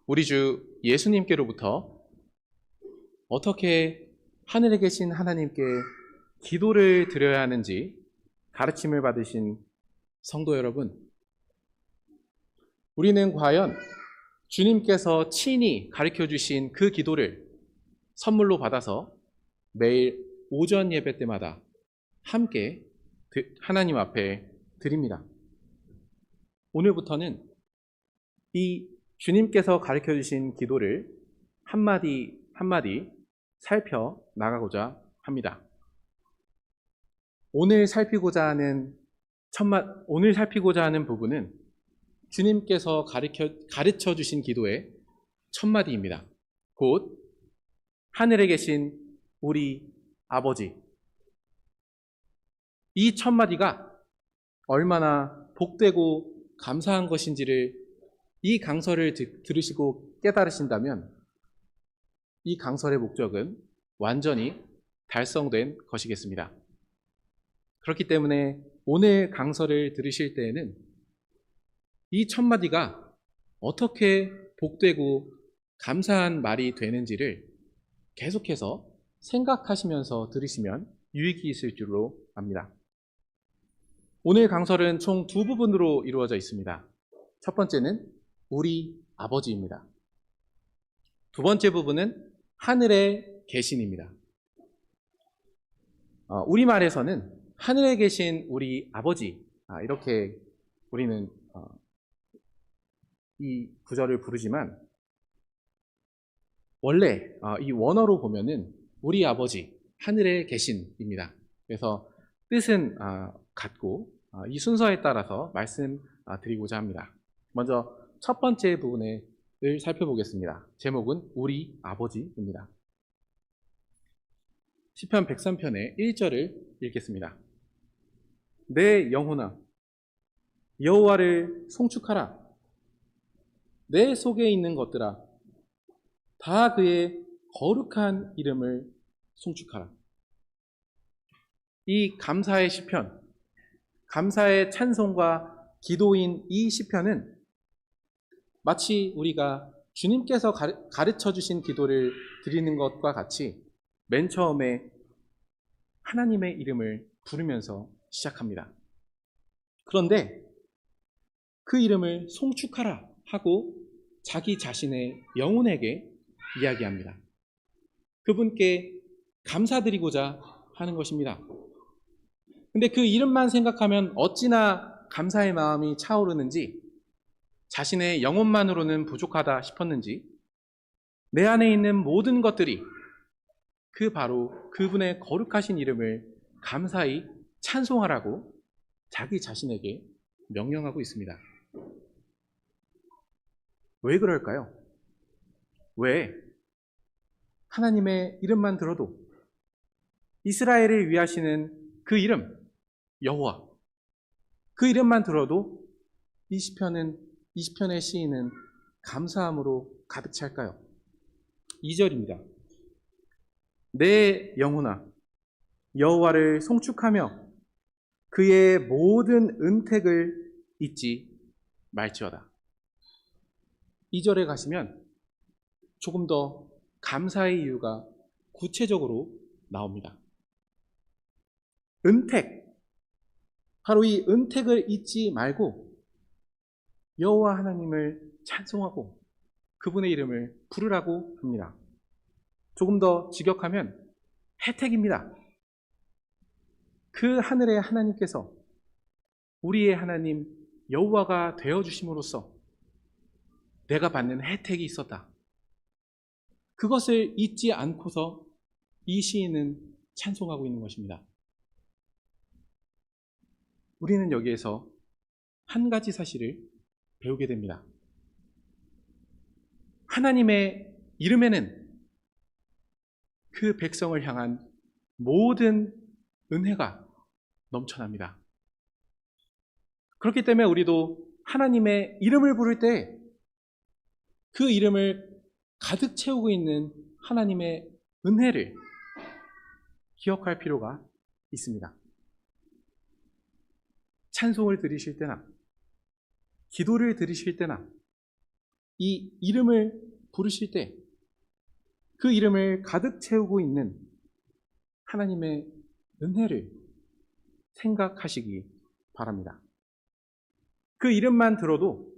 우리 주 예수님께로부터 어떻게 하늘에 계신 하나님께 기도를 드려야 하는지 가르침을 받으신 성도 여러분, 우리는 과연 주님께서 친히 가르쳐 주신 그 기도를 선물로 받아서 매일 오전 예배 때마다 함께 하나님 앞에 드립니다. 오늘부터는 이 주님께서 가르쳐 주신 기도를 한마디 한마디 살펴 나가고자 합니다. 오늘 살피고자 하는 부분은 주님께서 가르쳐 주신 기도의 첫 마디입니다. 곧 하늘에 계신 우리 아버지. 이 첫 마디가 얼마나 복되고 감사한 것인지를 이 강설을 들으시고 깨달으신다면 이 강설의 목적은 완전히 달성된 것이겠습니다. 그렇기 때문에 오늘 강설을 들으실 때에는 이 첫 마디가 어떻게 복되고 감사한 말이 되는지를 계속해서 생각하시면서 들으시면 유익이 있을 줄로 압니다. 오늘 강설은 총 두 부분으로 이루어져 있습니다. 첫 번째는 우리 아버지입니다. 두 번째 부분은 하늘에 계신입니다. 우리말에서는 하늘에 계신 우리 아버지, 이렇게 우리는 이 구절을 부르지만 원래 이 원어로 보면은 우리 아버지, 하늘에 계신입니다. 그래서 뜻은 같고 이 순서에 따라서 말씀드리고자 합니다. 먼저 첫 번째 부분을 살펴보겠습니다. 제목은 우리 아버지입니다. 시편 103편의 1절을 읽겠습니다. 내 영혼아 여호와를 송축하라. 내 속에 있는 것들아 다 그의 거룩한 이름을 송축하라. 이 감사의 시편, 감사의 찬송과 기도인 이 시편은 마치 우리가 주님께서 가르쳐 주신 기도를 드리는 것과 같이 맨 처음에 하나님의 이름을 부르면서 시작합니다. 그런데 그 이름을 송축하라 하고 자기 자신의 영혼에게 이야기합니다. 그분께 감사드리고자 하는 것입니다. 근데 그 이름만 생각하면 어찌나 감사의 마음이 차오르는지, 자신의 영혼만으로는 부족하다 싶었는지 내 안에 있는 모든 것들이 바로 그분의 거룩하신 이름을 감사히 찬송하라고 자기 자신에게 명령하고 있습니다. 왜 그럴까요? 왜 하나님의 이름만 들어도 이스라엘을 위하시는 그 이름 여호와, 그 이름만 들어도 이 시편의 시인은 감사함으로 가득 찰까요? 2절입니다. 내 영혼아 여호와를 송축하며 그의 모든 은택을 잊지 말지어다. 2절에 가시면 조금 더 감사의 이유가 구체적으로 나옵니다. 은택, 바로 이 은택을 잊지 말고 여호와 하나님을 찬송하고 그분의 이름을 부르라고 합니다. 조금 더 직역하면 혜택입니다. 그 하늘의 하나님께서 우리의 하나님 여호와가 되어주심으로써 내가 받는 혜택이 있었다. 그것을 잊지 않고서 이 시인은 찬송하고 있는 것입니다. 우리는 여기에서 한 가지 사실을 배우게 됩니다. 하나님의 이름에는 그 백성을 향한 모든 은혜가 넘쳐납니다. 그렇기 때문에 우리도 하나님의 이름을 부를 때 그 이름을 가득 채우고 있는 하나님의 은혜를 기억할 필요가 있습니다. 찬송을 드리실 때나 기도를 드리실 때나 이 이름을 부르실 때 그 이름을 가득 채우고 있는 하나님의 은혜를 생각하시기 바랍니다. 그 이름만 들어도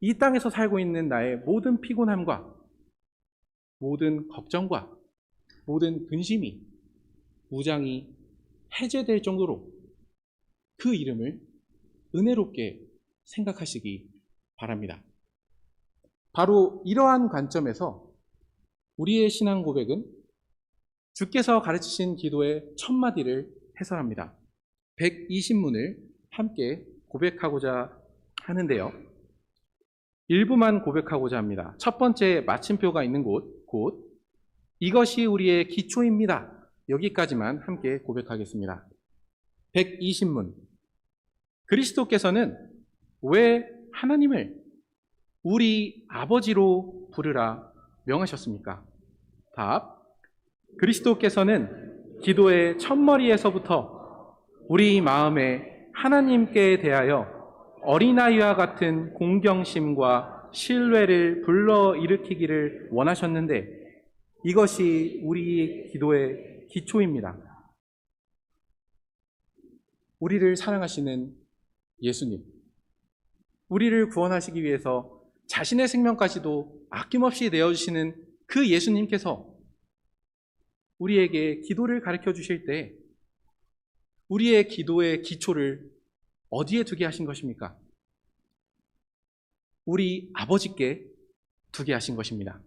이 땅에서 살고 있는 나의 모든 피곤함과 모든 걱정과 모든 근심이 무장이 해제될 정도로 그 이름을 은혜롭게 생각하시기 바랍니다. 바로 이러한 관점에서 우리의 신앙 고백은 주께서 가르치신 기도의 첫 마디를 해설합니다. 120문을 함께 고백하고자 하는데요. 일부만 고백하고자 합니다. 첫 번째 마침표가 있는 곳 이것이 우리의 기초입니다. 여기까지만 함께 고백하겠습니다. 120문. 그리스도께서는 왜 하나님을 우리 아버지로 부르라 명하셨습니까? 답. 그리스도께서는 기도의 첫머리에서부터 우리 마음에 하나님께 대하여 어린아이와 같은 공경심과 신뢰를 불러일으키기를 원하셨는데 이것이 우리 기도의 기초입니다. 우리를 사랑하시는 예수님, 우리를 구원하시기 위해서 자신의 생명까지도 아낌없이 내어주시는 그 예수님께서 우리에게 기도를 가르쳐 주실 때 우리의 기도의 기초를 어디에 두게 하신 것입니까? 우리 아버지께 두게 하신 것입니다.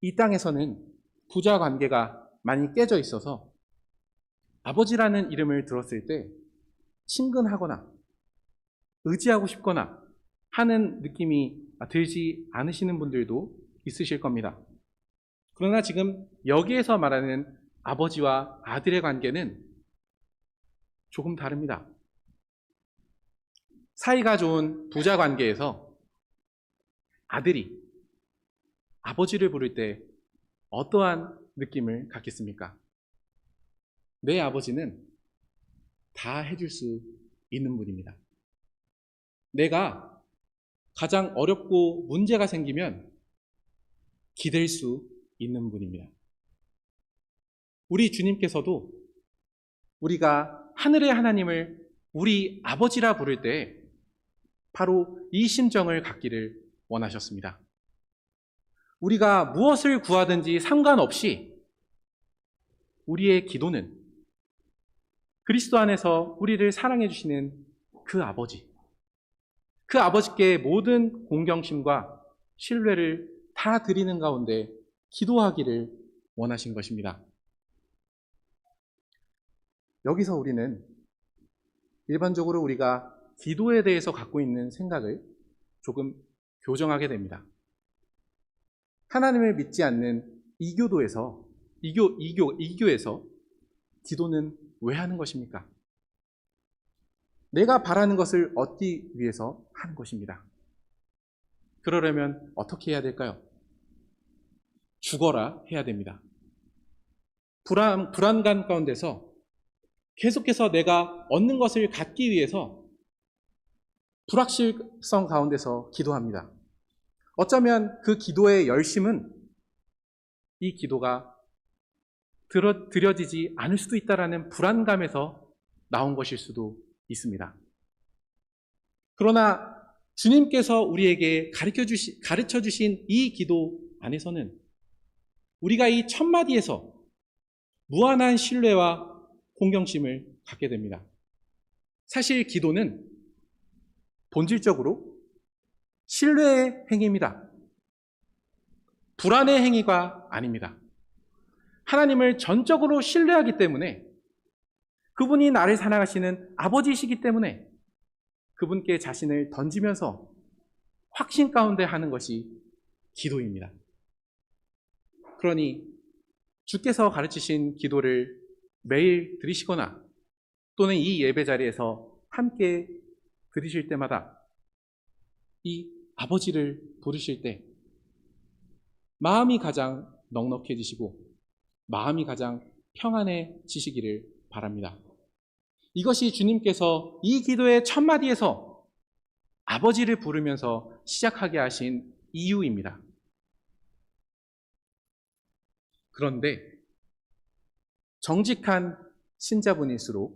이 땅에서는 부자 관계가 많이 깨져 있어서 아버지라는 이름을 들었을 때 친근하거나 의지하고 싶거나 하는 느낌이 들지 않으시는 분들도 있으실 겁니다. 그러나 지금 여기에서 말하는 아버지와 아들의 관계는 조금 다릅니다. 사이가 좋은 부자 관계에서 아들이 아버지를 부를 때 어떠한 느낌을 갖겠습니까? 내 아버지는 다 해줄 수 있는 분입니다. 내가 가장 어렵고 문제가 생기면 기댈 수 있는 분입니다. 우리 주님께서도 우리가 하늘의 하나님을 우리 아버지라 부를 때 바로 이 심정을 갖기를 원하셨습니다. 우리가 무엇을 구하든지 상관없이 우리의 기도는 그리스도 안에서 우리를 사랑해 주시는 그 아버지께 모든 공경심과 신뢰를 다 드리는 가운데 기도하기를 원하신 것입니다. 여기서 우리는 일반적으로 우리가 기도에 대해서 갖고 있는 생각을 조금 교정하게 됩니다. 하나님을 믿지 않는 이교에서 기도는 왜 하는 것입니까? 내가 바라는 것을 얻기 위해서 하는 것입니다. 그러려면 어떻게 해야 될까요? 죽어라 해야 됩니다. 불안감 가운데서 계속해서 내가 얻는 것을 갖기 위해서 불확실성 가운데서 기도합니다. 어쩌면 그 기도의 열심은 이 기도가 드려지지 않을 수도 있다라는 불안감에서 나온 것일 수도 있습니다. 그러나 주님께서 우리에게 가르쳐 주신 이 기도 안에서는 우리가 이 첫 마디에서 무한한 신뢰와 공경심을 갖게 됩니다. 사실 기도는 본질적으로 신뢰의 행위입니다. 불안의 행위가 아닙니다. 하나님을 전적으로 신뢰하기 때문에 그분이 나를 사랑하시는 아버지이시기 때문에 그분께 자신을 던지면서 확신 가운데 하는 것이 기도입니다. 그러니 주께서 가르치신 기도를 매일 드리시거나 또는 이 예배 자리에서 함께 드리실 때마다 이 아버지를 부르실 때 마음이 가장 넉넉해지시고 마음이 가장 평안해지시기를 바랍니다. 이것이 주님께서 이 기도의 첫 마디에서 아버지를 부르면서 시작하게 하신 이유입니다. 그런데 정직한 신자분일수록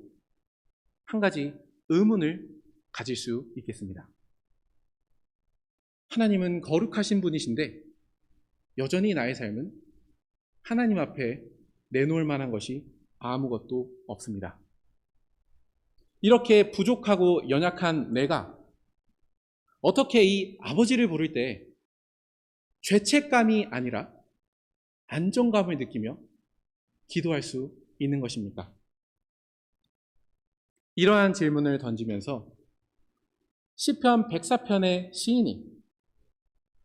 한 가지 의문을 가질 수 있겠습니다. 하나님은 거룩하신 분이신데 여전히 나의 삶은 하나님 앞에 내놓을 만한 것이 아무것도 없습니다. 이렇게 부족하고 연약한 내가 어떻게 이 아버지를 부를 때 죄책감이 아니라 안정감을 느끼며 기도할 수 있는 것입니까? 이러한 질문을 던지면서 시편 104편의 시인이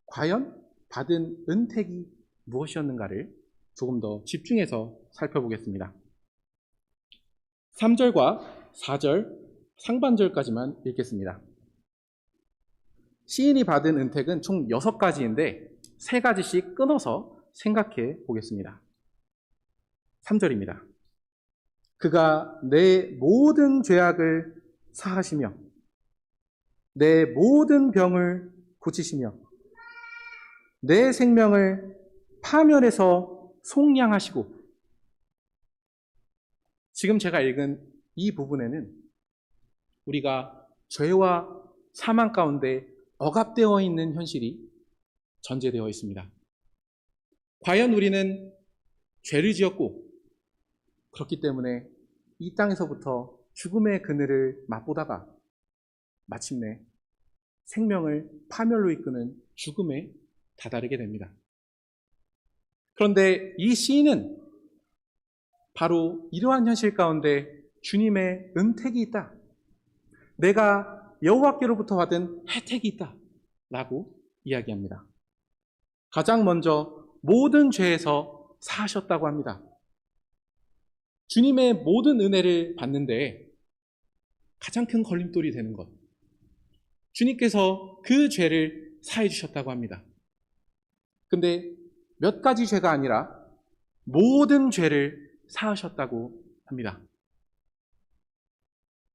과연 받은 은택이 무엇이었는가를 조금 더 집중해서 살펴보겠습니다. 3절과 4절 상반절까지만 읽겠습니다. 시인이 받은 은택은 총 6가지인데 3가지씩 끊어서 생각해 보겠습니다. 3절입니다. 그가 내 모든 죄악을 사하시며 내 모든 병을 고치시며 내 생명을 파멸해서 속량하시고. 지금 제가 읽은 이 부분에는 우리가 죄와 사망 가운데 억압되어 있는 현실이 전제되어 있습니다. 과연 우리는 죄를 지었고 그렇기 때문에 이 땅에서부터 죽음의 그늘을 맛보다가 마침내 생명을 파멸로 이끄는 죽음에 다다르게 됩니다. 그런데 이 시인은 바로 이러한 현실 가운데 주님의 은택이 있다, 내가 여호와께로부터 받은 혜택이 있다 라고 이야기합니다. 가장 먼저 모든 죄에서 사하셨다고 합니다. 주님의 모든 은혜를 받는데 가장 큰 걸림돌이 되는 것, 주님께서 그 죄를 사해 주셨다고 합니다. 근데 몇 가지 죄가 아니라 모든 죄를 사하셨다고 합니다.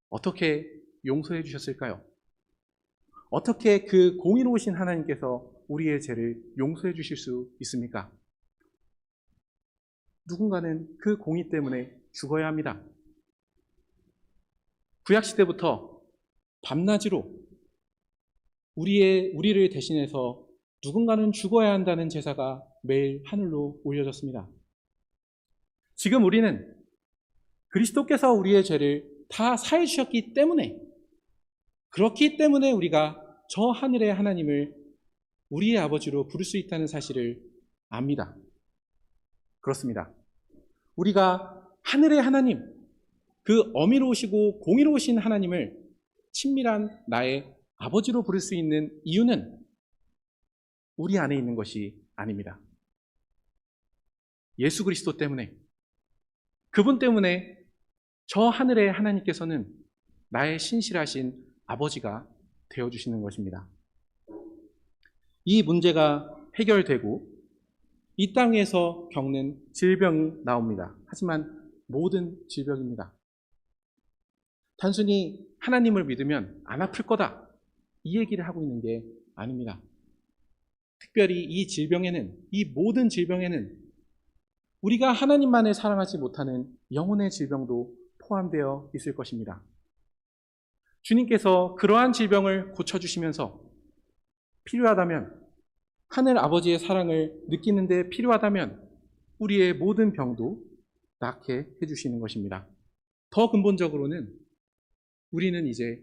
어떻게 용서해 주셨을까요? 어떻게 그 공의로우신 하나님께서 우리의 죄를 용서해 주실 수 있습니까? 누군가는 그 공의 때문에 죽어야 합니다. 구약시대부터 밤낮으로 우리를 대신해서 누군가는 죽어야 한다는 제사가 매일 하늘로 올려졌습니다. 지금 우리는 그리스도께서 우리의 죄를 다 사해 주셨기 때문에, 그렇기 때문에 우리가 저 하늘의 하나님을 우리의 아버지로 부를 수 있다는 사실을 압니다. 그렇습니다. 우리가 하늘의 하나님, 그 어미로우시고 공의로우신 하나님을 친밀한 나의 아버지로 부를 수 있는 이유는 우리 안에 있는 것이 아닙니다. 예수 그리스도 때문에, 그분 때문에 저 하늘의 하나님께서는 나의 신실하신 아버지가 되어주시는 것입니다. 이 문제가 해결되고 이 땅에서 겪는 질병이 나옵니다. 하지만 모든 질병입니다. 단순히 하나님을 믿으면 안 아플 거다, 이 얘기를 하고 있는 게 아닙니다. 특별히 이 질병에는, 이 모든 질병에는 우리가 하나님만을 사랑하지 못하는 영혼의 질병도 포함되어 있을 것입니다. 주님께서 그러한 질병을 고쳐주시면서 필요하다면, 하늘 아버지의 사랑을 느끼는 데 필요하다면 우리의 모든 병도 낫게 해주시는 것입니다. 더 근본적으로는 우리는 이제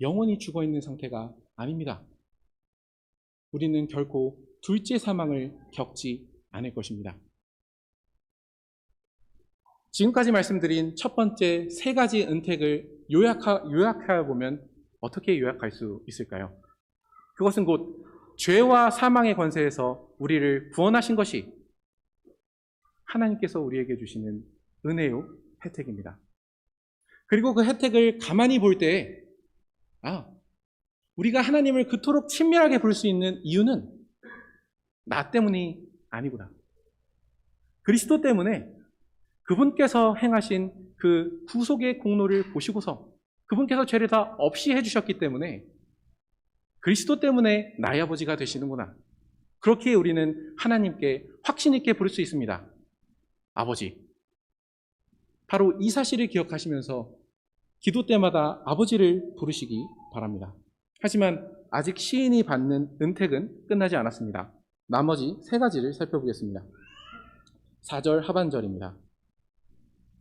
영원히 죽어있는 상태가 아닙니다. 우리는 결코 둘째 사망을 겪지 않을 것입니다. 지금까지 말씀드린 첫 번째 3가지 은택을 요약해 보면 어떻게 요약할 수 있을까요? 그것은 곧 죄와 사망의 권세에서 우리를 구원하신 것이 하나님께서 우리에게 주시는 은혜요, 혜택입니다. 그리고 그 혜택을 가만히 볼 때, 우리가 하나님을 그토록 친밀하게 볼 수 있는 이유는 나 때문이 아니구나. 그리스도 때문에 그분께서 행하신 그 구속의 공로를 보시고서 그분께서 죄를 다 없이 해주셨기 때문에 그리스도 때문에 나의 아버지가 되시는구나. 그렇게 우리는 하나님께 확신 있게 부를 수 있습니다. 아버지. 바로 이 사실을 기억하시면서 기도 때마다 아버지를 부르시기 바랍니다. 하지만 아직 시인이 받는 은택은 끝나지 않았습니다. 나머지 세 가지를 살펴보겠습니다. 4절 하반절입니다.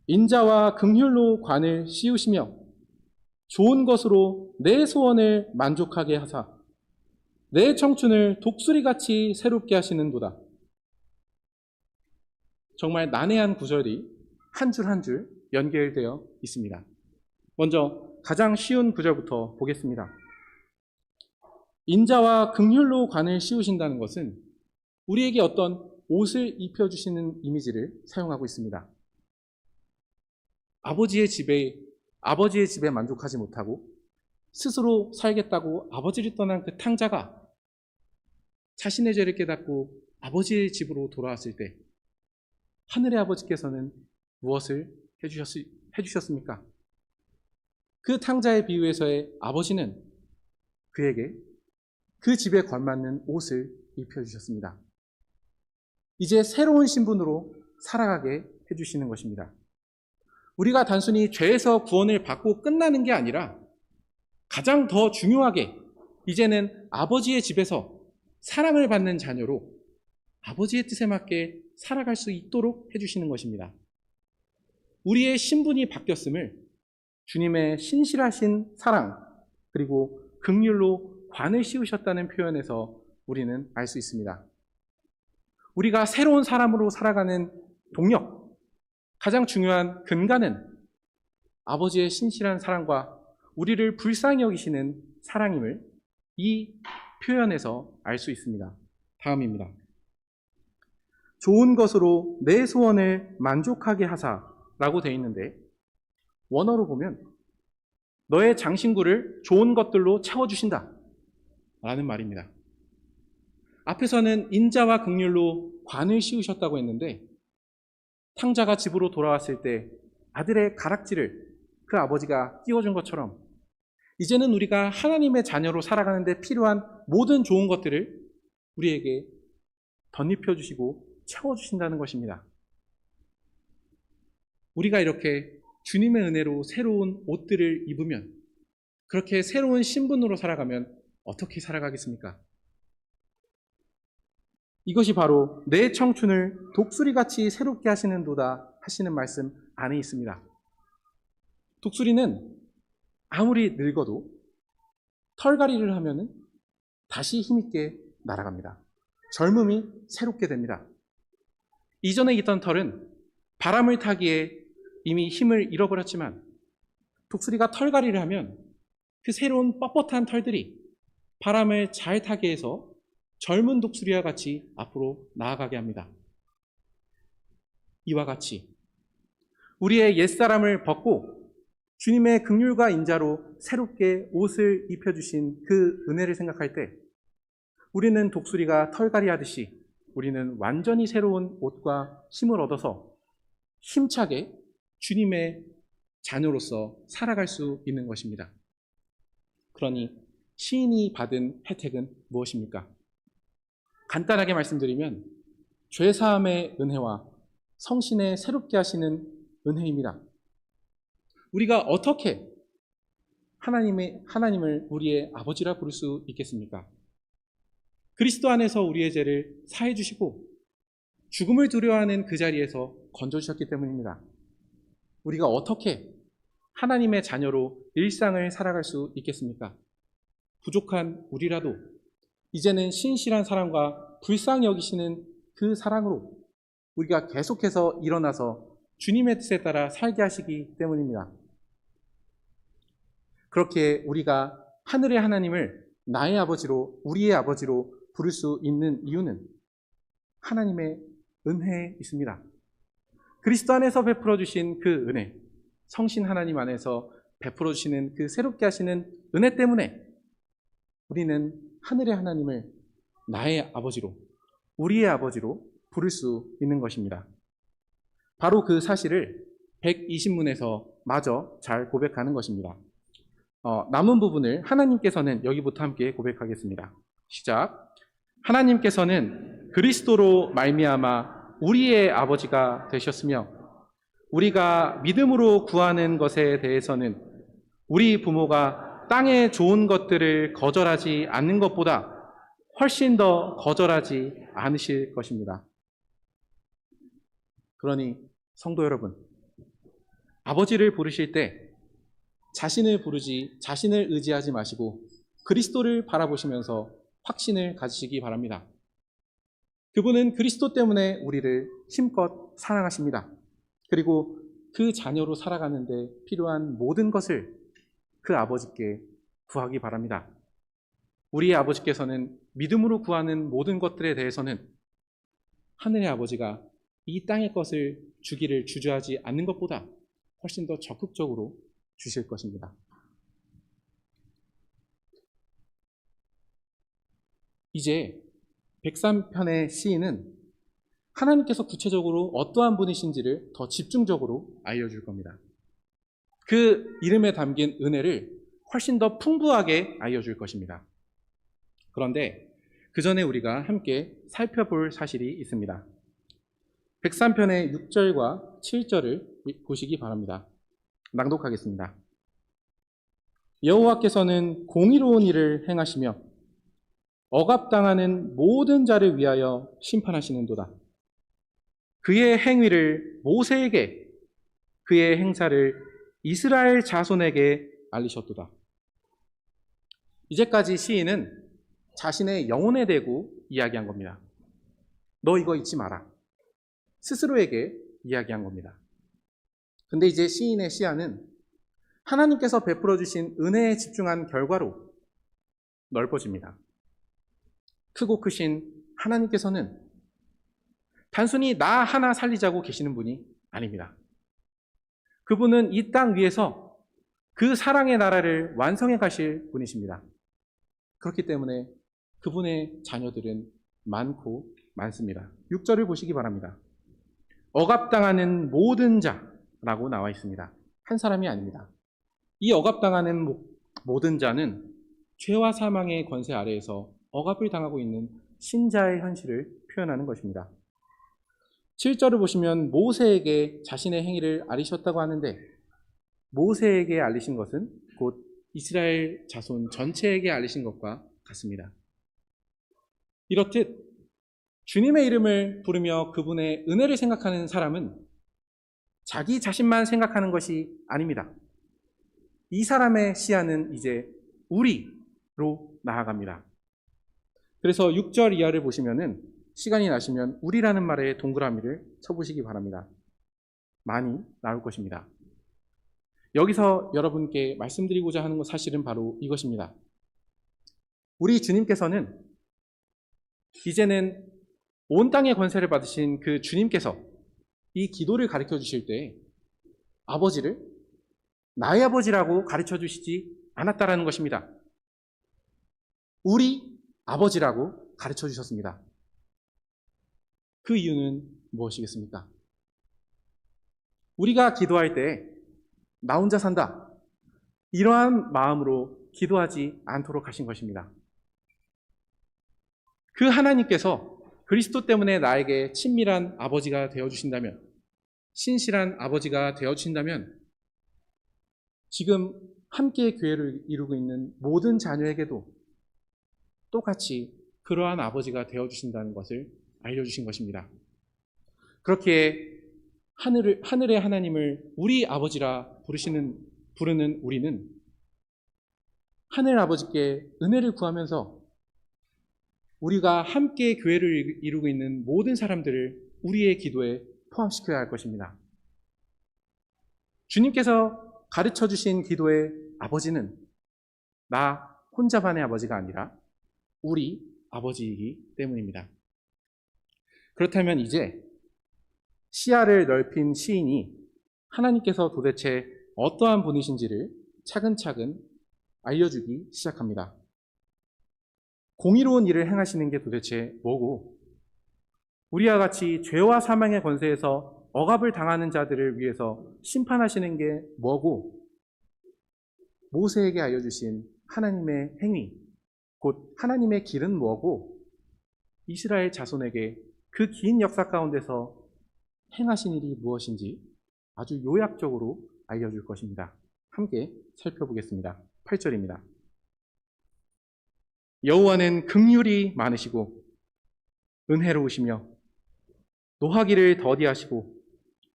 인자와 긍휼로 관을 씌우시며 좋은 것으로 내 소원을 만족하게 하사 내 청춘을 독수리같이 새롭게 하시는도다. 정말 난해한 구절이 한 줄 한 줄 연결되어 있습니다. 먼저 가장 쉬운 구절부터 보겠습니다. 인자와 긍휼로 관을 씌우신다는 것은 우리에게 어떤 옷을 입혀주시는 이미지를 사용하고 있습니다. 아버지의 집에 만족하지 못하고 스스로 살겠다고 아버지를 떠난 그 탕자가 자신의 죄를 깨닫고 아버지의 집으로 돌아왔을 때 하늘의 아버지께서는 무엇을 해주셨습니까? 그 탕자의 비유에서의 아버지는 그에게 그 집에 걸맞는 옷을 입혀주셨습니다. 이제 새로운 신분으로 살아가게 해주시는 것입니다. 우리가 단순히 죄에서 구원을 받고 끝나는 게 아니라 가장 더 중요하게 이제는 아버지의 집에서 사랑을 받는 자녀로 아버지의 뜻에 맞게 살아갈 수 있도록 해주시는 것입니다. 우리의 신분이 바뀌었음을 주님의 신실하신 사랑 그리고 긍휼로 관을 씌우셨다는 표현에서 우리는 알 수 있습니다. 우리가 새로운 사람으로 살아가는 동력, 가장 중요한 근간은 아버지의 신실한 사랑과 우리를 불쌍히 여기시는 사랑임을 이 표현에서 알 수 있습니다. 다음입니다. 좋은 것으로 내 소원을 만족하게 하사라고 되어 있는데 원어로 보면 너의 장신구를 좋은 것들로 채워주신다 라는 말입니다. 앞에서는 인자와 긍휼로 관을 씌우셨다고 했는데 탕자가 집으로 돌아왔을 때 아들의 가락지를 그 아버지가 끼워준 것처럼 이제는 우리가 하나님의 자녀로 살아가는 데 필요한 모든 좋은 것들을 우리에게 덧입혀 주시고 채워주신다는 것입니다. 우리가 이렇게 주님의 은혜로 새로운 옷들을 입으면 그렇게 새로운 신분으로 살아가면 어떻게 살아가겠습니까? 이것이 바로 내 청춘을 독수리같이 새롭게 하시는도다 하시는 말씀 안에 있습니다. 독수리는 아무리 늙어도 털갈이를 하면 다시 힘있게 날아갑니다. 젊음이 새롭게 됩니다. 이전에 있던 털은 바람을 타기에 이미 힘을 잃어버렸지만 독수리가 털갈이를 하면 그 새로운 뻣뻣한 털들이 바람을 잘 타게 해서 젊은 독수리와 같이 앞으로 나아가게 합니다. 이와 같이 우리의 옛사람을 벗고 주님의 긍휼과 인자로 새롭게 옷을 입혀주신 그 은혜를 생각할 때 우리는 독수리가 털갈이 하듯이 우리는 완전히 새로운 옷과 힘을 얻어서 힘차게 주님의 자녀로서 살아갈 수 있는 것입니다. 그러니 시인이 받은 혜택은 무엇입니까? 간단하게 말씀드리면 죄사함의 은혜와 성신의 새롭게 하시는 은혜입니다. 우리가 어떻게 하나님을 우리의 아버지라 부를 수 있겠습니까? 그리스도 안에서 우리의 죄를 사해 주시고 죽음을 두려워하는 그 자리에서 건져주셨기 때문입니다. 우리가 어떻게 하나님의 자녀로 일상을 살아갈 수 있겠습니까? 부족한 우리라도 이제는 신실한 사랑과 불쌍히 여기시는 그 사랑으로 우리가 계속해서 일어나서 주님의 뜻에 따라 살게 하시기 때문입니다. 그렇게 우리가 하늘의 하나님을 나의 아버지로, 우리의 아버지로 부를 수 있는 이유는 하나님의 은혜에 있습니다. 그리스도 안에서 베풀어 주신 그 은혜, 성신 하나님 안에서 베풀어 주시는 그 새롭게 하시는 은혜 때문에 우리는 하늘의 하나님을 나의 아버지로, 우리의 아버지로 부를 수 있는 것입니다. 바로 그 사실을 120문에서 마저 잘 고백하는 것입니다. 남은 부분을 하나님께서는 여기부터 함께 고백하겠습니다. 시작. 하나님께서는 그리스도로 말미암아 우리의 아버지가 되셨으며 우리가 믿음으로 구하는 것에 대해서는 우리 부모가 땅의 좋은 것들을 거절하지 않는 것보다 훨씬 더 거절하지 않으실 것입니다. 그러니 성도 여러분, 아버지를 부르실 때 자신을 부르지 자신을 의지하지 마시고 그리스도를 바라보시면서 확신을 가지시기 바랍니다. 그분은 그리스도 때문에 우리를 힘껏 사랑하십니다. 그리고 그 자녀로 살아가는 데 필요한 모든 것을 그 아버지께 구하기 바랍니다. 우리의 아버지께서는 믿음으로 구하는 모든 것들에 대해서는 하늘의 아버지가 이 땅의 것을 주기를 주저하지 않는 것보다 훨씬 더 적극적으로 주실 것입니다. 이제 103편의 시인은 하나님께서 구체적으로 어떠한 분이신지를 더 집중적으로 알려줄 겁니다. 그 이름에 담긴 은혜를 훨씬 더 풍부하게 알려줄 것입니다. 그런데 그 전에 우리가 함께 살펴볼 사실이 있습니다. 103편의 6절과 7절을 보시기 바랍니다. 낭독하겠습니다. 여호와께서는 공의로운 일을 행하시며 억압당하는 모든 자를 위하여 심판하시는도다. 그의 행위를 모세에게, 그의 행사를 이스라엘 자손에게 알리셨도다. 이제까지 시인은 자신의 영혼에 대고 이야기한 겁니다. 너 이거 잊지 마라. 스스로에게 이야기한 겁니다. 근데 이제 시인의 시야는 하나님께서 베풀어 주신 은혜에 집중한 결과로 넓어집니다. 크고 크신 하나님께서는 단순히 나 하나 살리자고 계시는 분이 아닙니다. 그분은 이 땅 위에서 그 사랑의 나라를 완성해 가실 분이십니다. 그렇기 때문에 그분의 자녀들은 많고 많습니다. 6절을 보시기 바랍니다. 억압당하는 모든 자라고 나와 있습니다. 한 사람이 아닙니다. 이 억압당하는 모든 자는 죄와 사망의 권세 아래에서 억압을 당하고 있는 신자의 현실을 표현하는 것입니다. 7절을 보시면 모세에게 자신의 행위를 알리셨다고 하는데 모세에게 알리신 것은 곧 이스라엘 자손 전체에게 알리신 것과 같습니다. 이렇듯 주님의 이름을 부르며 그분의 은혜를 생각하는 사람은 자기 자신만 생각하는 것이 아닙니다. 이 사람의 시야는 이제 우리로 나아갑니다. 그래서 6절 이하를 보시면은 시간이 나시면 우리라는 말에 동그라미를 쳐보시기 바랍니다. 많이 나올 것입니다. 여기서 여러분께 말씀드리고자 하는 것 사실은 바로 이것입니다. 우리 주님께서는 이제는 온 땅의 권세를 받으신 그 주님께서 이 기도를 가르쳐 주실 때 아버지를 나의 아버지라고 가르쳐 주시지 않았다라는 것입니다. 우리 아버지라고 가르쳐 주셨습니다. 그 이유는 무엇이겠습니까? 우리가 기도할 때 나 혼자 산다. 이러한 마음으로 기도하지 않도록 하신 것입니다. 그 하나님께서 그리스도 때문에 나에게 친밀한 아버지가 되어주신다면, 신실한 아버지가 되어주신다면, 지금 함께 교회를 이루고 있는 모든 자녀에게도 똑같이 그러한 아버지가 되어주신다는 것을 알려주신 것입니다. 그렇기에 하늘의 하나님을 우리 아버지라 부르는 우리는 하늘 아버지께 은혜를 구하면서 우리가 함께 교회를 이루고 있는 모든 사람들을 우리의 기도에 포함시켜야 할 것입니다. 주님께서 가르쳐 주신 기도의 아버지는 나 혼자만의 아버지가 아니라 우리 아버지이기 때문입니다. 그렇다면 이제 시야를 넓힌 시인이 하나님께서 도대체 어떠한 분이신지를 차근차근 알려주기 시작합니다. 공의로운 일을 행하시는 게 도대체 뭐고, 우리와 같이 죄와 사망의 권세에서 억압을 당하는 자들을 위해서 심판하시는 게 뭐고, 모세에게 알려주신 하나님의 행위, 곧 하나님의 길은 뭐고 이스라엘 자손에게 그 긴 역사 가운데서 행하신 일이 무엇인지 아주 요약적으로 알려줄 것입니다. 함께 살펴보겠습니다. 8절입니다. 여호와는 긍휼이 많으시고 은혜로우시며 노하기를 더디하시고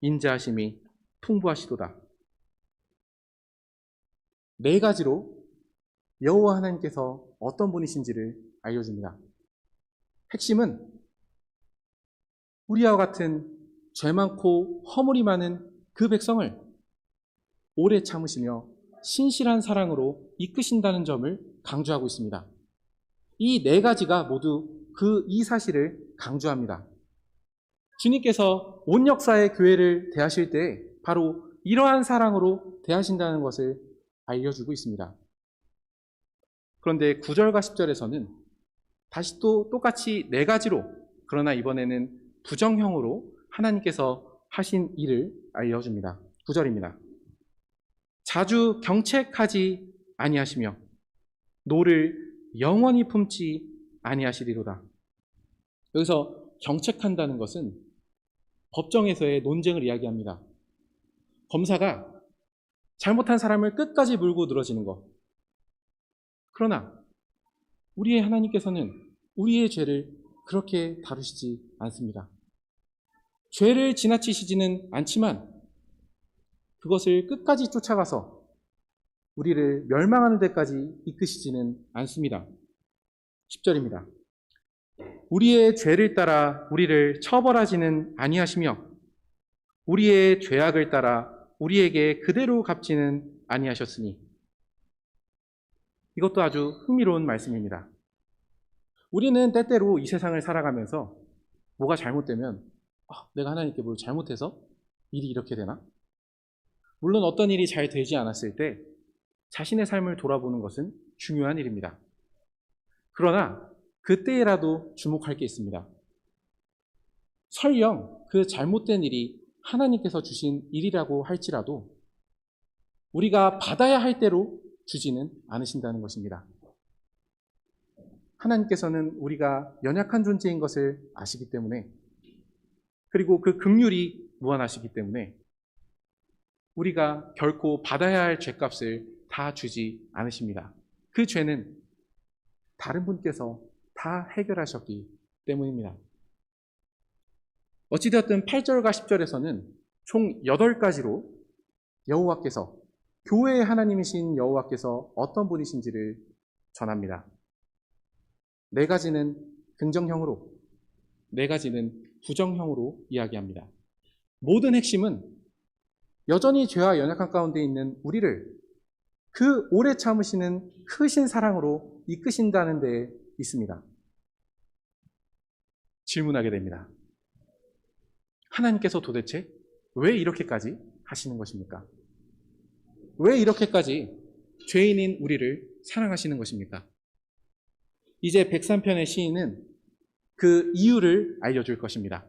인자하심이 풍부하시도다. 네 가지로 여호와 하나님께서 어떤 분이신지를 알려줍니다. 핵심은 우리와 같은 죄 많고 허물이 많은 그 백성을 오래 참으시며 신실한 사랑으로 이끄신다는 점을 강조하고 있습니다. 이 네 가지가 모두 이 사실을 강조합니다. 주님께서 온 역사의 교회를 대하실 때 바로 이러한 사랑으로 대하신다는 것을 알려주고 있습니다. 그런데 9절과 10절에서는 다시 또 똑같이 네 가지로, 그러나 이번에는 부정형으로 하나님께서 하신 일을 알려줍니다. 9절입니다. 자주 경책하지 아니하시며 노를 영원히 품지 아니하시리로다. 여기서 경책한다는 것은 법정에서의 논쟁을 이야기합니다. 검사가 잘못한 사람을 끝까지 물고 늘어지는 것. 그러나 우리의 하나님께서는 우리의 죄를 그렇게 다루시지 않습니다. 죄를 지나치시지는 않지만 그것을 끝까지 쫓아가서 우리를 멸망하는 데까지 이끄시지는 않습니다. 10절입니다. 우리의 죄를 따라 우리를 처벌하지는 아니하시며 우리의 죄악을 따라 우리에게 그대로 갚지는 아니하셨으니. 이것도 아주 흥미로운 말씀입니다. 우리는 때때로 이 세상을 살아가면서 뭐가 잘못되면 내가 하나님께 뭘 잘못해서 일이 이렇게 되나? 물론 어떤 일이 잘 되지 않았을 때 자신의 삶을 돌아보는 것은 중요한 일입니다. 그러나 그때라도 주목할 게 있습니다. 설령 그 잘못된 일이 하나님께서 주신 일이라고 할지라도 우리가 받아야 할 대로 주지는 않으신다는 것입니다. 하나님께서는 우리가 연약한 존재인 것을 아시기 때문에, 그리고 그 긍휼이 무한하시기 때문에 우리가 결코 받아야 할 죄값을 다 주지 않으십니다. 그 죄는 다른 분께서 다 해결하셨기 때문입니다. 어찌되었든 8절과 10절에서는 총 8가지로 여호와께서, 교회의 하나님이신 여호와께서 어떤 분이신지를 전합니다. 4가지는 긍정형으로, 4가지는 부정형으로 이야기합니다. 모든 핵심은 여전히 죄와 연약한 가운데 있는 우리를 그 오래 참으시는 크신 사랑으로 이끄신다는 데에 있습니다. 질문하게 됩니다. 하나님께서 도대체 왜 이렇게까지 하시는 것입니까? 왜 이렇게까지 죄인인 우리를 사랑하시는 것입니까? 이제 103편의 시인은 그 이유를 알려줄 것입니다.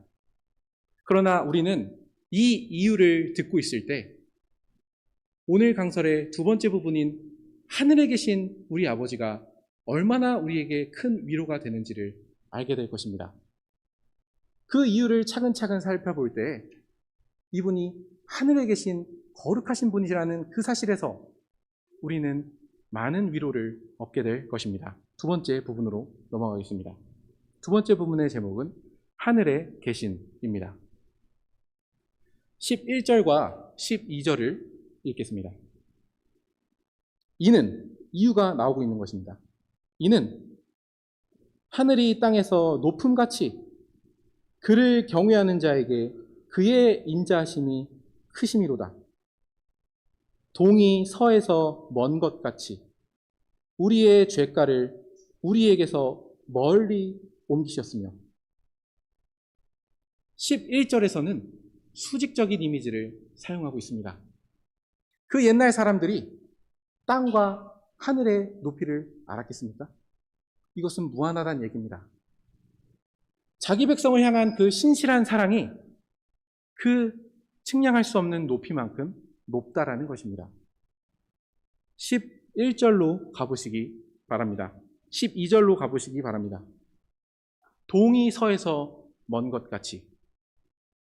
그러나 우리는 이 이유를 듣고 있을 때 오늘 강설의 두 번째 부분인 하늘에 계신 우리 아버지가 얼마나 우리에게 큰 위로가 되는지를 알게 될 것입니다. 그 이유를 차근차근 살펴볼 때 이분이 하늘에 계신 거룩하신 분이라는 그 사실에서 우리는 많은 위로를 얻게 될 것입니다. 두 번째 부분으로 넘어가겠습니다. 두 번째 부분의 제목은 하늘에 계신입니다. 11절과 12절을 읽겠습니다. 이유가 나오고 있는 것입니다. 이는 하늘이 땅에서 높음같이 그를 경외하는 자에게 그의 인자하심이 크심이로다. 동이 서에서 먼 것 같이 우리의 죄가를 우리에게서 멀리 옮기셨으며. 11절에서는 수직적인 이미지를 사용하고 있습니다. 그 옛날 사람들이 땅과 하늘의 높이를 알았겠습니까? 이것은 무한하다는 얘기입니다. 자기 백성을 향한 그 신실한 사랑이 그 측량할 수 없는 높이만큼 높다라는 것입니다. 11절로 가보시기 바랍니다. 12절로 가보시기 바랍니다. 동이 서에서 먼 것 같이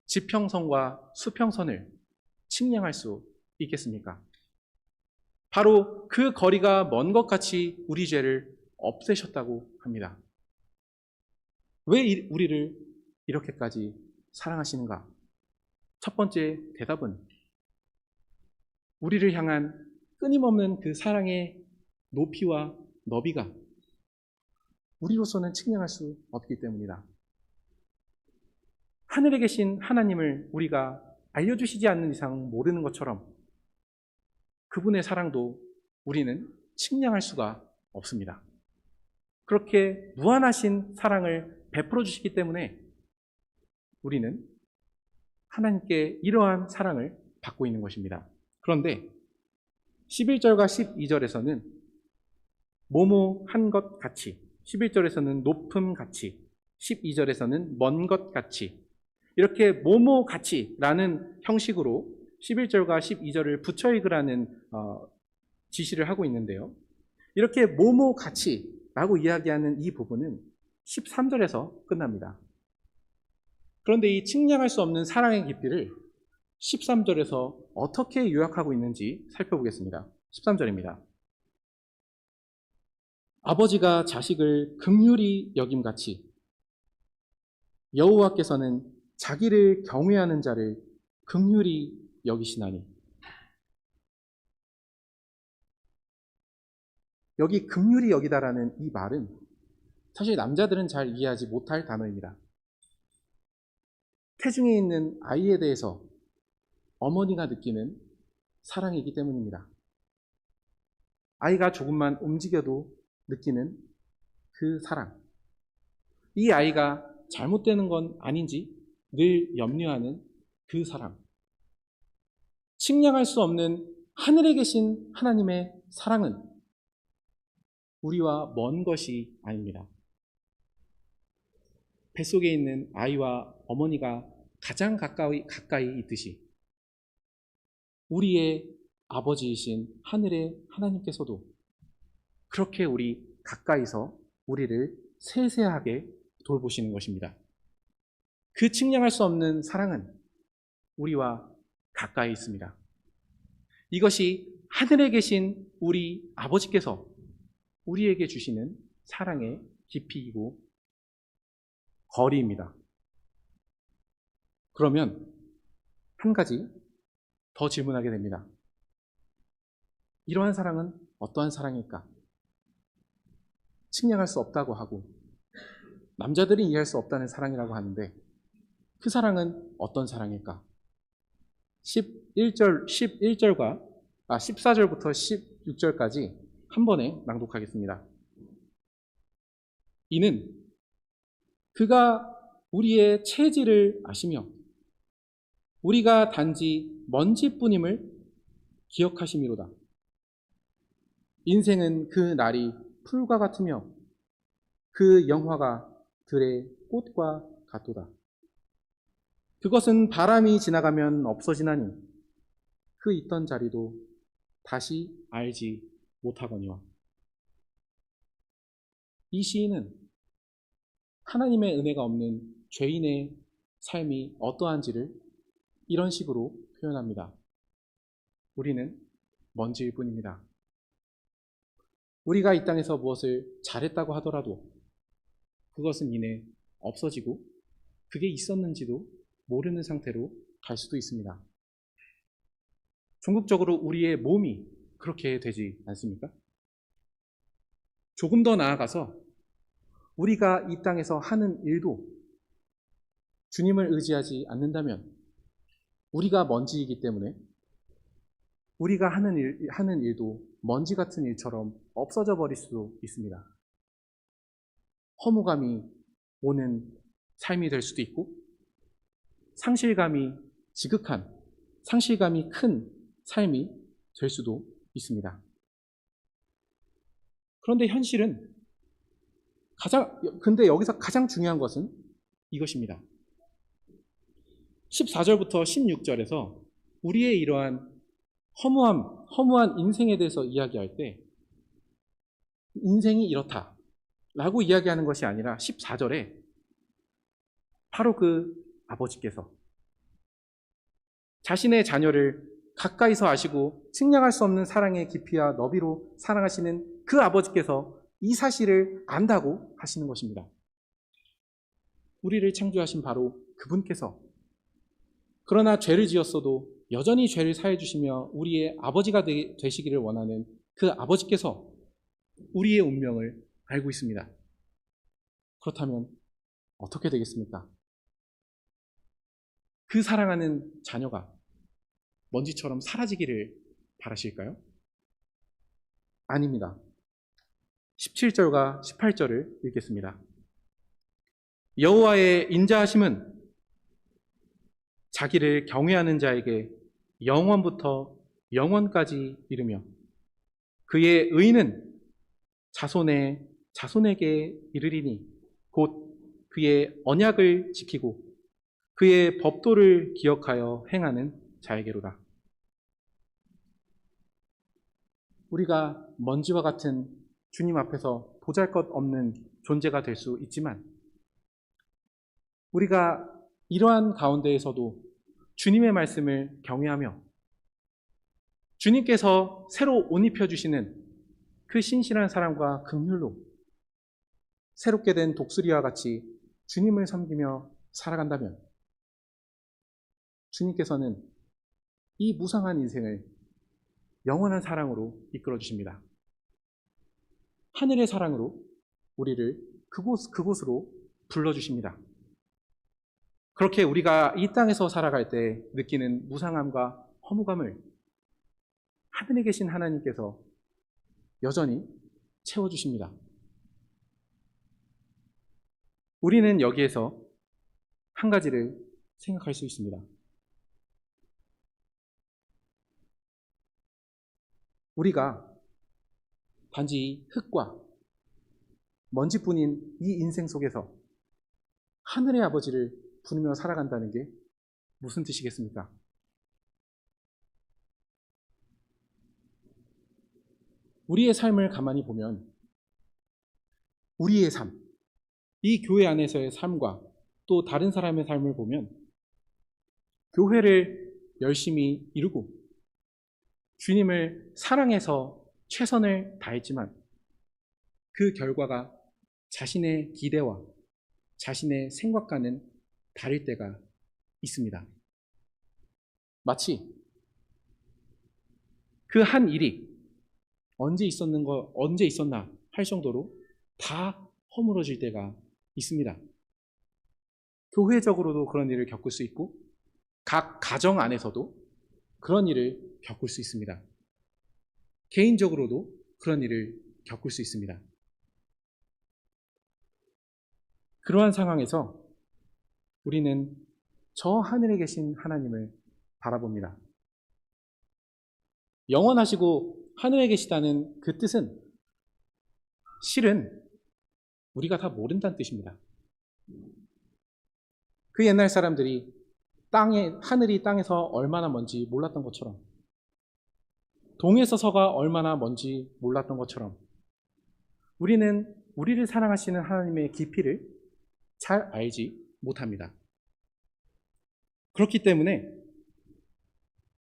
지평선과 수평선을 측량할 수 있겠습니까? 바로 그 거리가 먼 것 같이 우리 죄를 없애셨다고 합니다. 왜 우리를 이렇게까지 사랑하시는가? 첫 번째 대답은 우리를 향한 끊임없는 그 사랑의 높이와 너비가 우리로서는 측량할 수 없기 때문이다. 하늘에 계신 하나님을 우리가 알려주시지 않는 이상 모르는 것처럼 그분의 사랑도 우리는 측량할 수가 없습니다. 그렇게 무한하신 사랑을 베풀어 주시기 때문에 우리는 하나님께 이러한 사랑을 받고 있는 것입니다. 그런데 11절과 12절에서는 모모한 것 같이, 11절에서는 높음 같이, 12절에서는 먼 것 같이, 이렇게 모모 같이라는 형식으로 11절과 12절을 붙여 읽으라는 지시를 하고 있는데요. 이렇게 모모 같이라고 이야기하는 이 부분은 13절에서 끝납니다. 그런데 이 측량할 수 없는 사랑의 깊이를 13절에서 어떻게 요약하고 있는지 살펴보겠습니다. 13절입니다. 아버지가 자식을 긍휼히 여김같이 여호와께서는 자기를 경외하는 자를 긍휼히 여기시나니. 여기 긍휼히 여기다라는 이 말은 사실 남자들은 잘 이해하지 못할 단어입니다. 태중에 있는 아이에 대해서 어머니가 느끼는 사랑이기 때문입니다. 아이가 조금만 움직여도 느끼는 그 사랑. 이 아이가 잘못되는 건 아닌지 늘 염려하는 그 사랑. 측량할 수 없는 하늘에 계신 하나님의 사랑은 우리와 먼 것이 아닙니다. 뱃속에 있는 아이와 어머니가 가장 가까이 있듯이 우리의 아버지이신 하늘의 하나님께서도 그렇게 우리 가까이서 우리를 세세하게 돌보시는 것입니다. 그 측량할 수 없는 사랑은 우리와 가까이 있습니다. 이것이 하늘에 계신 우리 아버지께서 우리에게 주시는 사랑의 깊이이고 거리입니다. 그러면 한 가지 더 질문하게 됩니다. 이러한 사랑은 어떠한 사랑일까? 측량할 수 없다고 하고 남자들이 이해할 수 없다는 사랑이라고 하는데 그 사랑은 어떤 사랑일까? 14절부터 16절까지 한 번에 낭독하겠습니다. 이는 그가 우리의 체질을 아시며 우리가 단지 먼지뿐임을 기억하심이로다. 인생은 그 날이 풀과 같으며 그 영화가 들의 꽃과 같도다. 그것은 바람이 지나가면 없어지나니 그 있던 자리도 다시 알지 못하거니와. 이 시인은 하나님의 은혜가 없는 죄인의 삶이 어떠한지를 이런 식으로 표현합니다. 우리는 먼지일 뿐입니다. 우리가 이 땅에서 무엇을 잘했다고 하더라도 그것은 이내 없어지고 그게 있었는지도 모르는 상태로 갈 수도 있습니다. 궁극적으로 우리의 몸이 그렇게 되지 않습니까? 조금 더 나아가서 우리가 이 땅에서 하는 일도 주님을 의지하지 않는다면 우리가 먼지이기 때문에 우리가 하는 일도 먼지 같은 일처럼 없어져 버릴 수도 있습니다. 허무감이 오는 삶이 될 수도 있고 상실감이 큰 삶이 될 수도 있습니다. 그런데 현실은 근데 여기서 가장 중요한 것은 이것입니다. 14절부터 16절에서 우리의 이러한 허무한 인생에 대해서 이야기할 때 인생이 이렇다 라고 이야기하는 것이 아니라 14절에 바로 그 아버지께서 자신의 자녀를 가까이서 아시고 측량할 수 없는 사랑의 깊이와 너비로 사랑하시는 그 아버지께서 이 사실을 안다고 하시는 것입니다. 우리를 창조하신 바로 그분께서 그러나 죄를 지었어도 여전히 죄를 사해 주시며 우리의 아버지가 되시기를 원하는 그 아버지께서 우리의 운명을 알고 있습니다. 그렇다면 어떻게 되겠습니까? 그 사랑하는 자녀가 먼지처럼 사라지기를 바라실까요? 아닙니다. 17절과 18절을 읽겠습니다. 여호와의 인자하심은 자기를 경외하는 자에게 영원부터 영원까지 이르며 그의 의는 자손에게 이르리니 곧 그의 언약을 지키고 그의 법도를 기억하여 행하는 자에게로다. 우리가 먼지와 같은 주님 앞에서 보잘것없는 존재가 될 수 있지만 우리가 이러한 가운데에서도 주님의 말씀을 경외하며 주님께서 새로 옷 입혀주시는 그 신실한 사랑과 긍휼로 새롭게 된 독수리와 같이 주님을 섬기며 살아간다면 주님께서는 이 무상한 인생을 영원한 사랑으로 이끌어 주십니다. 하늘의 사랑으로 우리를 그곳으로 불러주십니다. 그렇게 우리가 이 땅에서 살아갈 때 느끼는 무상함과 허무감을 하늘에 계신 하나님께서 여전히 채워주십니다. 우리는 여기에서 한 가지를 생각할 수 있습니다. 우리가 단지 흙과 먼지뿐인 이 인생 속에서 하늘의 아버지를 부르며 살아간다는 게 무슨 뜻이겠습니까? 우리의 삶을 가만히 보면 우리의 삶, 이 교회 안에서의 삶과 또 다른 사람의 삶을 보면 교회를 열심히 이루고 주님을 사랑해서 최선을 다했지만 그 결과가 자신의 기대와 자신의 생각과는 다를 때가 있습니다. 마치 그 한 일이 언제 있었나 할 정도로 다 허물어질 때가 있습니다. 교회적으로도 그런 일을 겪을 수 있고 각 가정 안에서도 그런 일을 겪을 수 있습니다. 개인적으로도 그런 일을 겪을 수 있습니다. 그러한 상황에서 우리는 저 하늘에 계신 하나님을 바라봅니다. 영원하시고 하늘에 계시다는 그 뜻은 실은 우리가 다 모른다는 뜻입니다. 그 옛날 사람들이 하늘이 땅에서 얼마나 먼지 몰랐던 것처럼 동에서 서가 얼마나 먼지 몰랐던 것처럼 우리는 우리를 사랑하시는 하나님의 깊이를 잘 알지 못합니다. 그렇기 때문에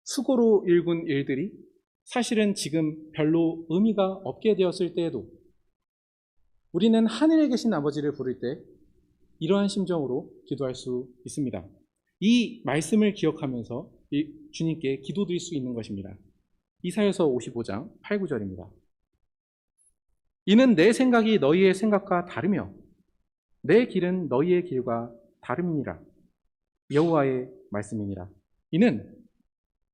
수고로 일군 일들이 사실은 지금 별로 의미가 없게 되었을 때에도 우리는 하늘에 계신 아버지를 부를 때 이러한 심정으로 기도할 수 있습니다. 이 말씀을 기억하면서 주님께 기도드릴 수 있는 것입니다. 이사야서 55장 8, 9절입니다. 이는 내 생각이 너희의 생각과 다르며 내 길은 너희의 길과 다름이니라. 여호와의 말씀이니라. 이는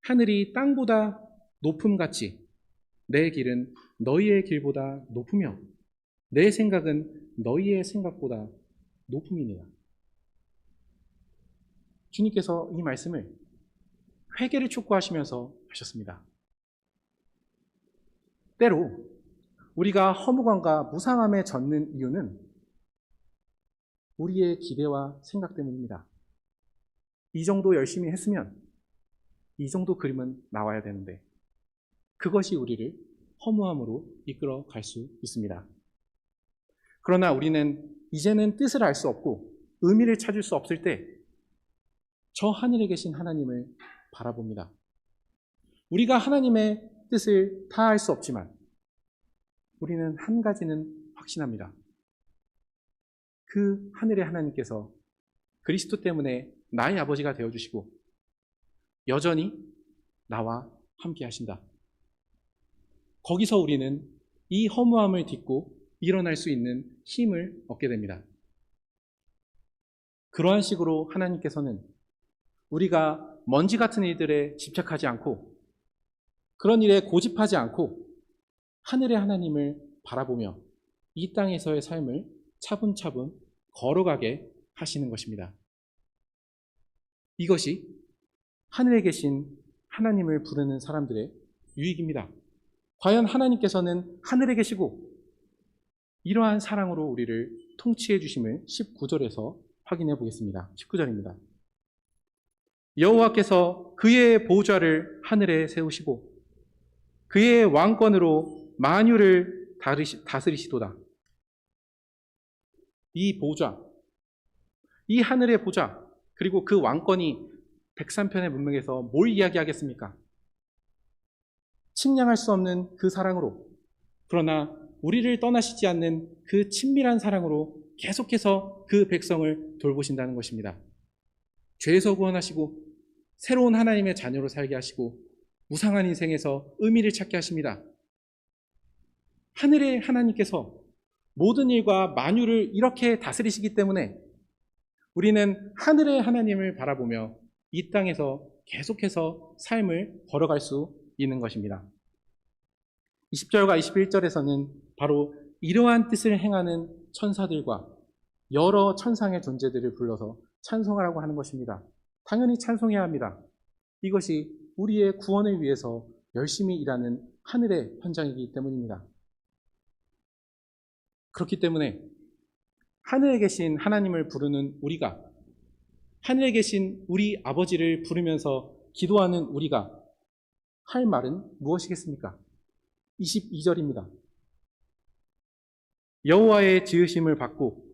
하늘이 땅보다 높음같이 내 길은 너희의 길보다 높으며 내 생각은 너희의 생각보다 높음이니라. 주님께서 이 말씀을 회개를 촉구하시면서 하셨습니다. 때로 우리가 허무감과 무상함에 젖는 이유는 우리의 기대와 생각 때문입니다. 이 정도 열심히 했으면 이 정도 그림은 나와야 되는데 그것이 우리를 허무함으로 이끌어 갈 수 있습니다. 그러나 우리는 이제는 뜻을 알 수 없고 의미를 찾을 수 없을 때 저 하늘에 계신 하나님을 바라봅니다. 우리가 하나님의 뜻을 다 알 수 없지만 우리는 한 가지는 확신합니다. 그 하늘의 하나님께서 그리스도 때문에 나의 아버지가 되어주시고 여전히 나와 함께 하신다. 거기서 우리는 이 허무함을 딛고 일어날 수 있는 힘을 얻게 됩니다. 그러한 식으로 하나님께서는 우리가 먼지 같은 일들에 집착하지 않고 그런 일에 고집하지 않고 하늘의 하나님을 바라보며 이 땅에서의 삶을 차분차분 걸어가게 하시는 것입니다. 이것이 하늘에 계신 하나님을 부르는 사람들의 유익입니다. 과연 하나님께서는 하늘에 계시고 이러한 사랑으로 우리를 통치해 주심을 19절에서 확인해 보겠습니다. 19절입니다. 여호와께서 그의 보좌를 하늘에 세우시고 그의 왕권으로 만유를 다스리시도다. 이 보좌, 이 하늘의 보좌, 그리고 그 왕권이 103편의 문맥에서 뭘 이야기하겠습니까? 측량할 수 없는 그 사랑으로, 그러나 우리를 떠나시지 않는 그 친밀한 사랑으로 계속해서 그 백성을 돌보신다는 것입니다. 죄에서 구원하시고 새로운 하나님의 자녀로 살게 하시고 무상한 인생에서 의미를 찾게 하십니다. 하늘의 하나님께서 모든 일과 만유를 이렇게 다스리시기 때문에 우리는 하늘의 하나님을 바라보며 이 땅에서 계속해서 삶을 걸어갈 수 있는 것입니다. 20절과 21절에서는 바로 이러한 뜻을 행하는 천사들과 여러 천상의 존재들을 불러서 찬송하라고 하는 것입니다. 당연히 찬송해야 합니다. 이것이 우리의 구원을 위해서 열심히 일하는 하늘의 현장이기 때문입니다. 그렇기 때문에 하늘에 계신 하나님을 부르는 우리가, 하늘에 계신 우리 아버지를 부르면서 기도하는 우리가 할 말은 무엇이겠습니까? 22절입니다. 여호와의 지으심을 받고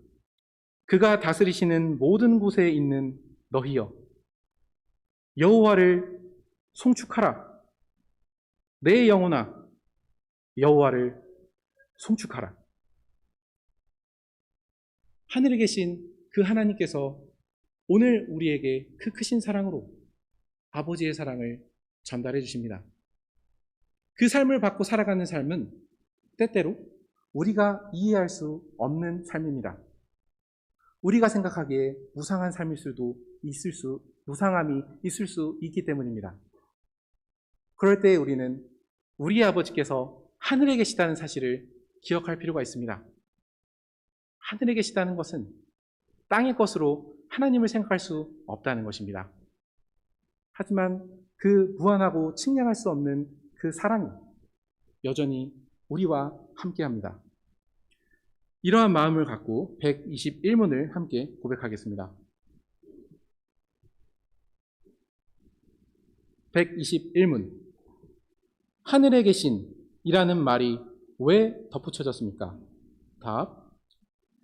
그가 다스리시는 모든 곳에 있는 너희여, 여호와를 송축하라. 내 영혼아, 여호와를 송축하라. 하늘에 계신 그 하나님께서 오늘 우리에게 그 크신 사랑으로 아버지의 사랑을 전달해 주십니다. 그 삶을 받고 살아가는 삶은 때때로 우리가 이해할 수 없는 삶입니다. 우리가 생각하기에 무상한 삶일 수도 무상함이 있을 수 있기 때문입니다. 그럴 때 우리는 우리 아버지께서 하늘에 계시다는 사실을 기억할 필요가 있습니다. 하늘에 계시다는 것은 땅의 것으로 하나님을 생각할 수 없다는 것입니다. 하지만 그 무한하고 측량할 수 없는 그 사랑이 여전히 우리와 함께합니다. 이러한 마음을 갖고 121문을 함께 고백하겠습니다. 121문. 하늘에 계신 이라는 말이 왜 덧붙여졌습니까? 답.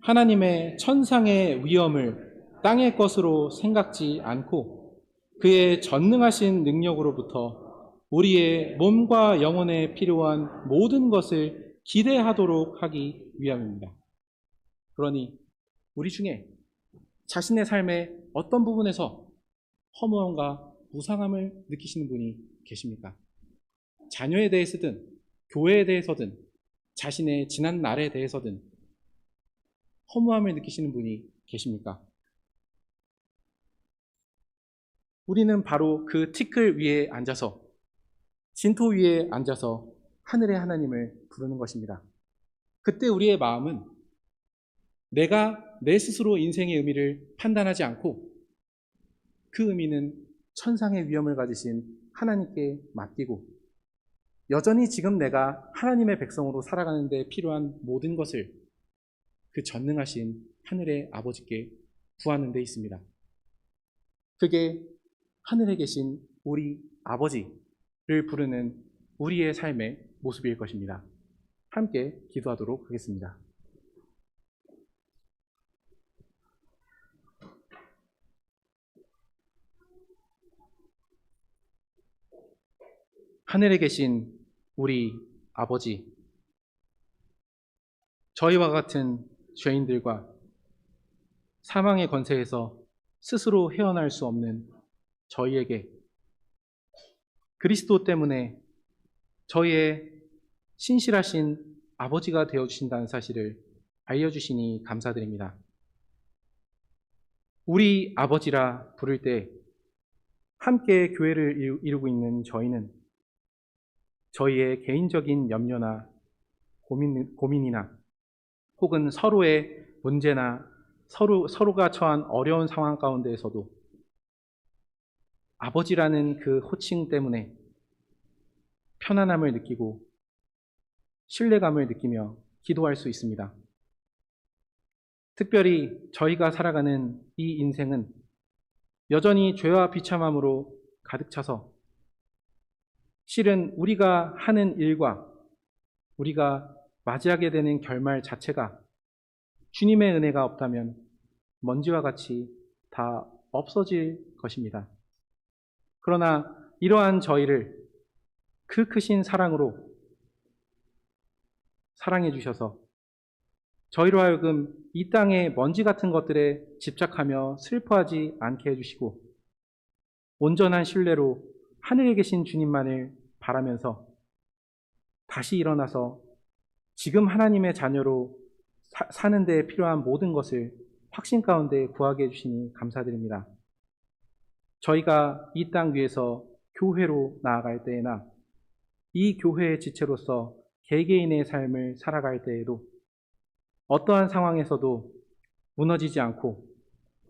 하나님의 천상의 위엄을 땅의 것으로 생각지 않고 그의 전능하신 능력으로부터 우리의 몸과 영혼에 필요한 모든 것을 기대하도록 하기 위함입니다. 그러니 우리 중에 자신의 삶의 어떤 부분에서 허무함과 무상함을 느끼시는 분이 계십니까? 자녀에 대해서든 교회에 대해서든 자신의 지난 날에 대해서든 허무함을 느끼시는 분이 계십니까? 우리는 바로 그 티끌 위에 앉아서, 진토 위에 앉아서 하늘의 하나님을 부르는 것입니다. 그때 우리의 마음은 내가 내 스스로 인생의 의미를 판단하지 않고 그 의미는 천상의 위엄을 가지신 하나님께 맡기고 여전히 지금 내가 하나님의 백성으로 살아가는 데 필요한 모든 것을 그 전능하신 하늘의 아버지께 구하는 데 있습니다. 그게 하늘에 계신 우리 아버지를 부르는 우리의 삶의 모습일 것입니다. 함께 기도하도록 하겠습니다. 하늘에 계신 우리 아버지, 저희와 같은 죄인들과 사망의 권세에서 스스로 헤어날 수 없는 저희에게 그리스도 때문에 저희의 신실하신 아버지가 되어주신다는 사실을 알려주시니 감사드립니다. 우리 아버지라 부를 때 함께 교회를 이루고 있는 저희는 저희의 개인적인 염려나 고민이나 혹은 서로의 문제나 서로가 처한 어려운 상황 가운데에서도 아버지라는 그 호칭 때문에 편안함을 느끼고 신뢰감을 느끼며 기도할 수 있습니다. 특별히 저희가 살아가는 이 인생은 여전히 죄와 비참함으로 가득 차서 실은 우리가 하는 일과 우리가 맞이하게 되는 결말 자체가 주님의 은혜가 없다면 먼지와 같이 다 없어질 것입니다. 그러나 이러한 저희를 그 크신 사랑으로 사랑해 주셔서 저희로 하여금 이 땅의 먼지 같은 것들에 집착하며 슬퍼하지 않게 해주시고 온전한 신뢰로 하늘에 계신 주님만을 바라면서 다시 일어나서 지금 하나님의 자녀로 사는 데 필요한 모든 것을 확신 가운데 구하게 해주시니 감사드립니다. 저희가 이 땅 위에서 교회로 나아갈 때에나 이 교회의 지체로서 개개인의 삶을 살아갈 때에도 어떠한 상황에서도 무너지지 않고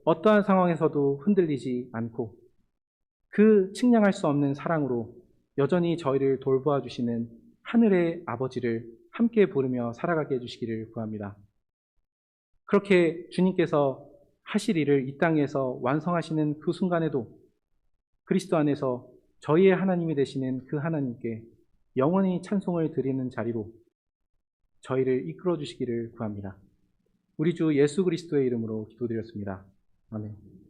어떠한 상황에서도 흔들리지 않고 그 측량할 수 없는 사랑으로 여전히 저희를 돌보아 주시는 하늘의 아버지를 함께 부르며 살아가게 해주시기를 구합니다. 그렇게 주님께서 하실 일을 이 땅에서 완성하시는 그 순간에도 그리스도 안에서 저희의 하나님이 되시는 그 하나님께 영원히 찬송을 드리는 자리로 저희를 이끌어 주시기를 구합니다. 우리 주 예수 그리스도의 이름으로 기도드렸습니다. 아멘.